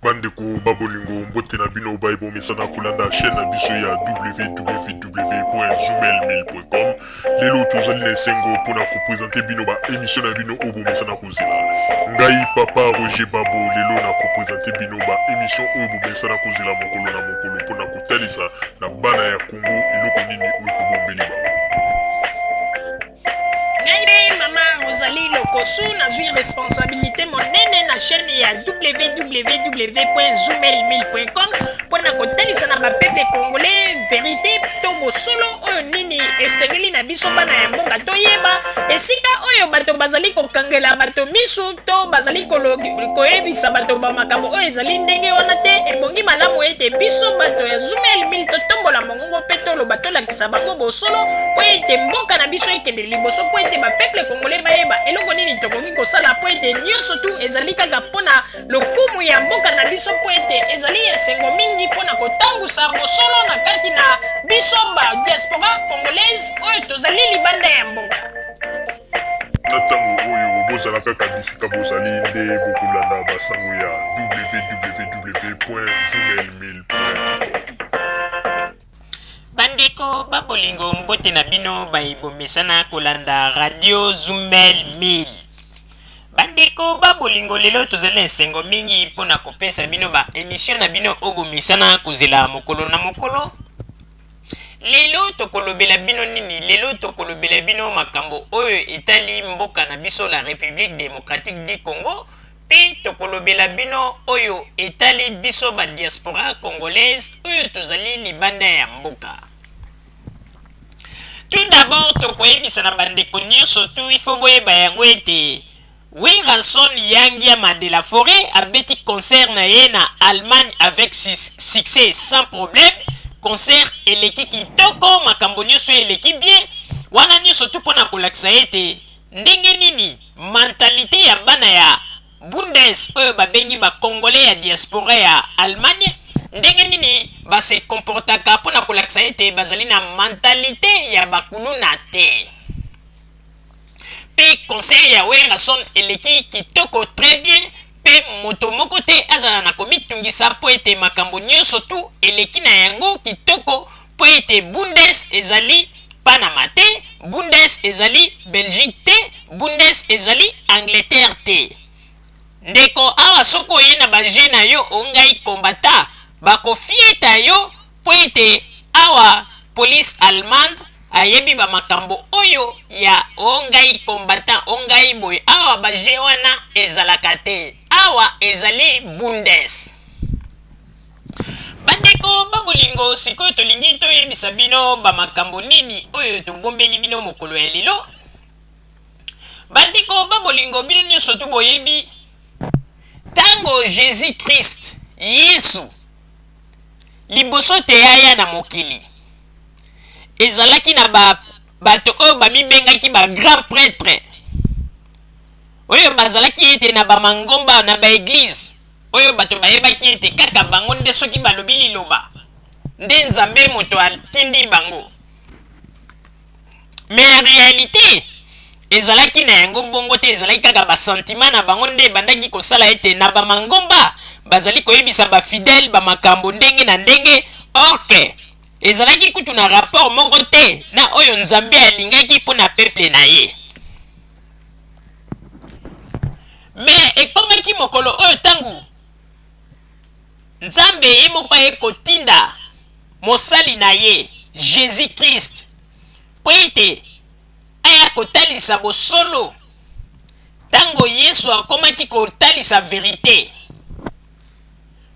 Bandeko babolingo mbote na bino baibo mesana kolanda chaîne na biso ya www.zoomel1000.com. Lelo tozali na esengo mpona kopresente bino ba émission na bino oyo bomesana kozela. Ngai papa Roger Babo lelo na kopresente bino ba émission oyo bomesana kozela mokolo na mokolo mpona kotalisa na bana ya Congo eloko nini oyo tobombeli bango. Mama Rosalie Lokosu nazwi responsabilité monene na chaîne ya www.zoomel1000.com pona kotalisa na bapeple congolais vérité to bosolo oyo nini esengeli na biso bana ya mboka toyeba esika oyo bato bazali kokangela bato misu to bazali koyebisa bato bamakambo oyo ezali ndenge wana te ebongi malamu ete biso bato ya Zoomel 1000 totombola mongongo mpe toloba tolakisa bango bosolo po ete mboka na biso ekende liboso po ete bapeple congolais bayeba eloko nini tokoki kosala po ete nyonso tu ezali kaka mpona lokumu ya mboka na biso po ete ezali esengo mingi mpona kotambusa bosolo na kati na biso ba diaspora congolaise oyo tozali libanda ya mboka. Na ntango oyo bozala kaka bisika bozali nde bokolanda basango ya www.zoomel1000.com. Bandeko babolingo mbote na bino baibomesana kolanda radio Zoomel 1000. Bandeko babolingo lelo tozali esengo mingi mpona kopesa bino ba émission na bino obomesana kozela mokolo na mokolo. Lelo tokolobela bino nini? Lelo tokolobela bino makambo oyo etali mboka na biso la République démocratique du Congo. Pe tokolobela bino oyo etali biso ba diaspora congolaise oyo tozali libanda ya mboka. Tout d'abord tokoyebisa na bandeko nyonso tu il faut boyeba yango ete Wilson Yangia Mandela Forêt abeti concert na ye na Allemagne avec succès sans problème. Concert eleki kitoko makambo nyonso eleki bien wana nyonso tu mpona kolakisa ete ndenge nini mentalité ya bana ya Bundes oyo babengi bakongolais ya diaspora ya Allemagne ndenge nini base comportaka mpona kolakisa ete bazali na mentalité ya bakuluna te. Pe concert ya Wilson eleki kitoko très bien pe moto moko te azala na komitungisa po ete makambo nyonso tu eleki na yango kitoko po ete Bundes ezali Panama te, Bundes ezali Belgique te, Bundes ezali Angleterre te. Ndeko awa soko ye na baje na yo ongai kombata bakofieta yo po ete awa police allemande ayebi ba makambo oyo ya ongai kombata ongai boy awa baje wana ezalaka te awa ezali Bundes. Bandeko babolingo sikoyo tolingi toyebisa bino ba makambo nini oyo tobombeli bino mokolo ya lelo. Bandeko babolingo bino nyonso tu boyebi tango Jésus Christ Yesu liboso te aya na mokili ezalaki na bato oyo bamibengaki ba grand prêtre oyo bazalaki ete na bamangomba na baeglise oyo bato bayebaki ete kaka bango nde soki balobi liloba nde nzambe moto atindi bango. Mais en réalité ezalaki na yango bongo te ezalaki kaka basentiment na bango nde bandaki kosala ete na bamangomba bazali koyebisa bafidèle bamakambo ndenge na ndenge orke ezalaki kutu na rapport moko te na oyo nzambe alingaki mpona peuple na ye. Mais ekomaki mokolo oyo tangu nzambe ye moko ye kotinda mosali na ye Jésus Christ po ete aya kotalisa bosolo tango Yesu akomaki kotalisa vérité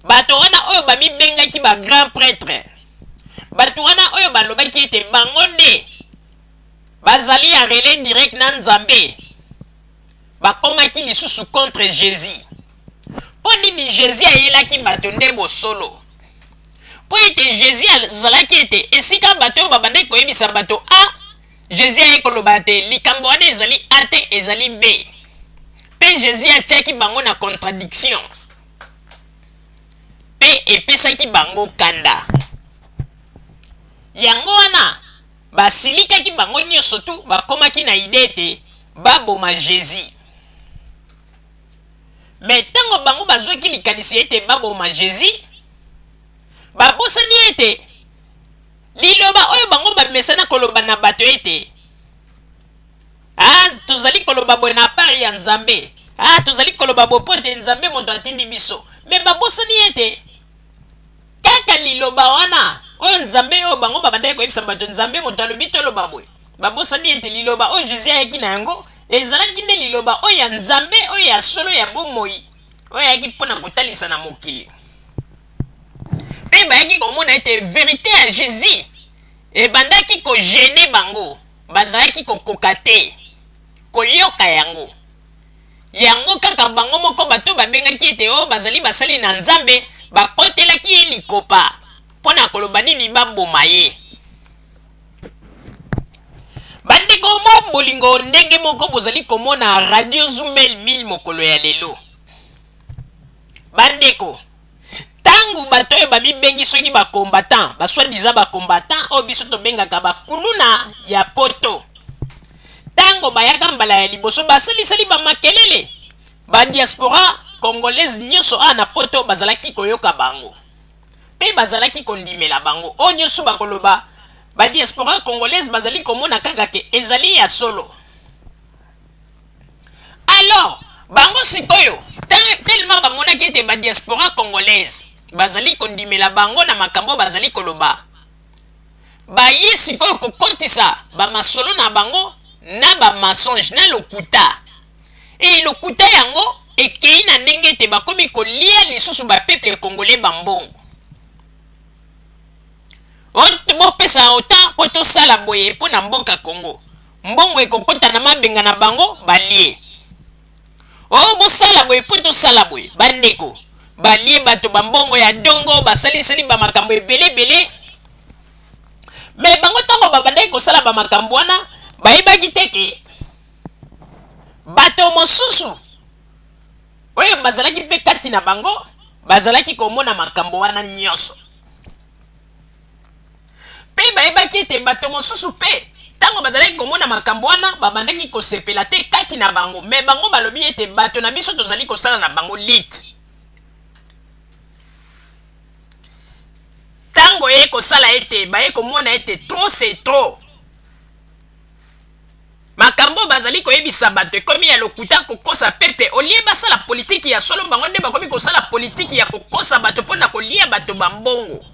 bato wana oyo bamibengaki ba grand prêtre bato wana oyo balobaki ete bango nde bazali ya relais direct na nzambe bakomaki lisusu contre Jésus. Po nini Jésus ayelaki bato nde bosolo po ete Jésus azalaki ete esika bato oyo babandaki koyebisa bato a Jésus aye koloba te likambo wana ezali A te ezali B pe Jésus atiaki bango na contradiction pe epesaki bango kanda yango wana basilikaki bango nyonso tu bakomaki na ide ete baboma Jésus. mais tango bango bazwaki likanisi ete baboma Jésus babosani ete liloba oyo bango bamesana koloba na bato ete tozali koloba boye na part ya Nzambe tozali koloba bopote Nzambe moto atindi biso me babosani ete kaka liloba wana oyo Nzambe oyo bango babandaki koyebisa bato Nzambe moto alobi toloba boye babosani ete liloba oyo Jésus ayaki na yango ezalaki nde liloba oyo ya Nzambe oyo ya solo ya bomoi oyo ayaki mpona kotalisa na mokili mpe bayaki komona ete verité ya Jésus ebandaki kogene bango bazalaki kokoka te koyoka yango kaka bango moko bato babengaki ete oyo bazali basali na Nzambe bakotelaki ye likopa mpona koloba nini baboma ye bandeko mo bolingo ndenge moko bozali komona radio Zoomel 1000 mokolo ya lelo bandeko tangu bato oyo bamibengi soki bakombatant baswadiza bakombatant oyo biso tobengaka bakuluna ya poto tango bayaka mbala ya liboso basalisali bamakelele badiaspora congolaise nyonso na poto bazalaki koyoka bango mpe bazalaki kondimela bango oyo nyonso bakoloba badiaspora congolaise bazali komona kaka ke ezali ya solo alors bango sikoyo tellement bamonaki ete badiaspora congolaise bazali kondimela bango na makambo bazali koloba baye sikoyo kokotisa bamasolo na bango na bamasonge na lokuta lokuta yango ekei na ndenge ete bakomi kolia lisusu bapeple congolais bambongo bopesa ota mpo tosala boye mpo na mboka Congo mbongo ekokota na mabenga na bango balie bosala boye mpo tosala boye bandeko balie bato bambongo ya dongo basalisali bamakambo ebele me bango ntango babandaki kosala bamakambo wana bayebaki teke bato mosusu oyo bazalaki mpe kati na bango bazalaki komona makambo wana nyonso mpe bayebaki ete bato mosusu mpe ntango bazalaki komona makambo wana babandaki kosepela te kati na bango me bango balobi ete bato na biso tozali kosala na bango lit ntango ye kosala ete baye komona ete trop c'est trop makambo bazali koyebisa bato ekomi ya lokuta kokosa pepe olie basala politiki ya solo bango nde bakomi kosala politiki ya kokosa bato mpona kolia bato bambongo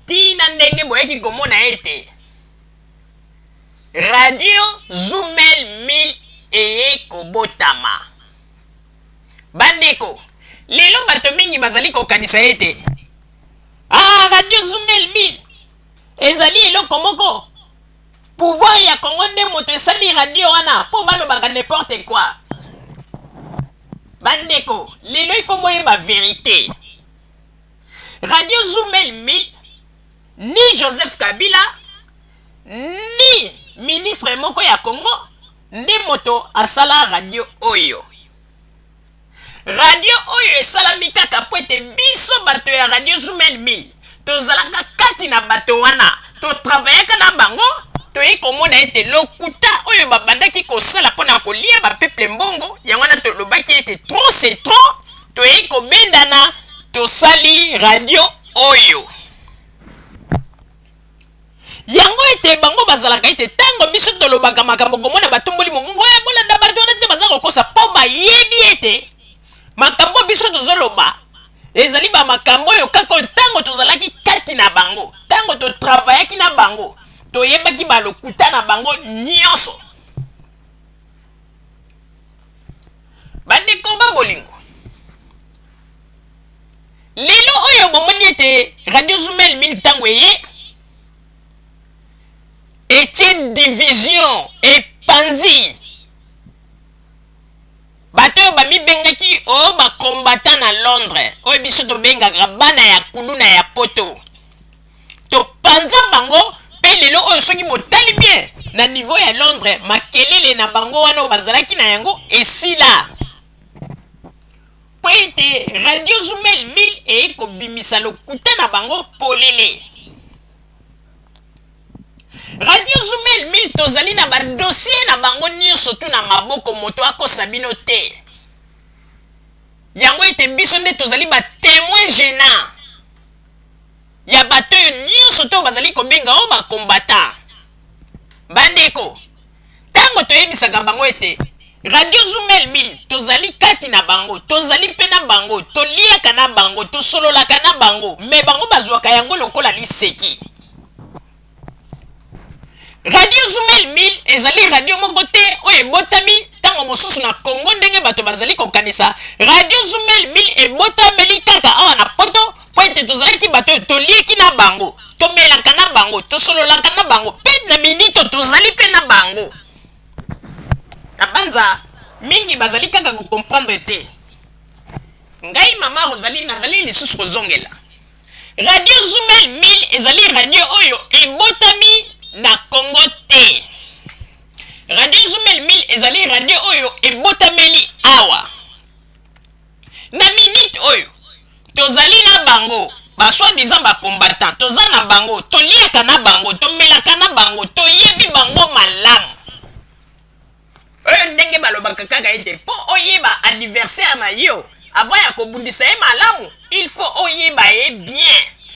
tina ndenge boyeki komona ete radio Zoomel 1000 eye kobotama bandeko lelo bato mingi bazali kokanisa ete radio Zoomel 1000 ezali eloko moko pouvoir ya Congo nde moto esali radio wana mpo balobaka n'importe quoi bandeko lelo ifo boyeba vérité radio Zoomel 1000 ni Joseph Kabila ni ministre moko ya Congo nde moto asala radio oyo esalami kaka po ete biso bato ya radio Zoomel 1000 tozalaka kati na bato wana totravayaka na bango toyei komona ete lokuta oyo babandaki kosala mpona kolia bapeple mbongo yango wana tolobaki ete trop c'est trop toyei kobendana tosali radio oyo yango ete bango bazalaka ete ntango biso tolobaka makambo komona batomboli mongongo ya bolanda bato wana te baza kokosa mpo bayebi ete makambo biso tozoloba ezali bamakambo oyo kaka ntango tozalaki kati na bango ntango totravayaki na bango toyebaki balokuta na bango nyonso bandeko babolingo lelo oyo bomoni ete radio Zoomel 1000 ntango eye etie division epanzi bato oyo bamibengaki oyo bakombata na Londres oyo biso tobengaka bana ya kuluna ya poto topanza bango mpe lelo oyo soki botali bien na niveau ya Londres makelele na bango wana oyo bazalaki na yango esila po ete radio Zoomel 1000 eye kobimisa lokuta na bango polele Radio Zoomel 1000 tozali na ba dossier na bango nyonso tu na maboko moto akosa bino te. Yango ete biso nde tozali ba témoin gênant. Ya bato nyonso to bazali kobenga o ba combattant. Bandeko, tango toyebisaka bango ete Radio Zoomel 1000 tozali kati na bango, tozali pe na bango, toliaka na bango, tosololaka na bango, me bango bazwaka yango lokola liseki. Radio Zoomel 1000 ezali radio moko te oyo ebotami tango mosusu na Congo ndenge bato bazali kokanisa. Radio Zoomel 1000 ebotameli kaka awa na poto po ete tozalaki bato tolieki na bango, tomelaka na bango, tosololaka na bango, pe na minito tozali pe na bango. Abanza mingi bazali kaka ko comprendre te. Ngai mama Rosalie nazali lisusu kozongela. Radio Zoomel 1000 ezali radio oyo ebotami na Congo te. Radio Zoomel 1000 ezali radio oyo ebotameli awa. Na minute oyo tozali na bango, ba soi-disant ba combattant, toza na bango, toliaka na bango, tomelaka na bango, toyebi bango malamu. Oyo ndenge balobaka kaka ete po oyeba adversaire na yo avant ya kobundisa ye malamu, il faut oyeba ye bien.